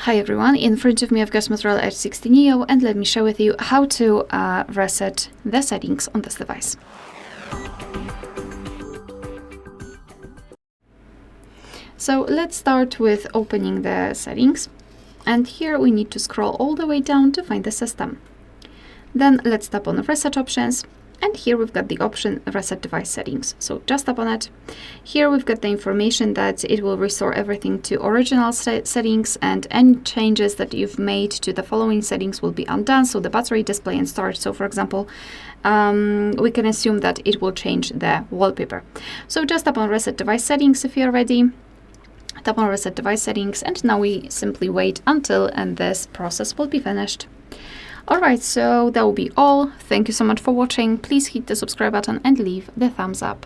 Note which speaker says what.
Speaker 1: Hi everyone, in front of me I've got Motorola Edge 60 Neo, and let me share with you how to reset the settings on this device. So let's start with opening the settings, and here we need to scroll all the way down to find the system. Then let's tap on Reset Options, and here we've got the option Reset Device Settings. So just tap on it. Here we've got the information that it will restore everything to original settings, and any changes that you've made to the following settings will be undone. So the battery, display and storage. So for example, we can assume that it will change the wallpaper. So just tap on Reset Device Settings if you're ready. Tap on Reset Device Settings, and now we simply wait until this process will be finished. Alright, so that will be all. Thank you so much for watching. Please hit the subscribe button and leave the thumbs up.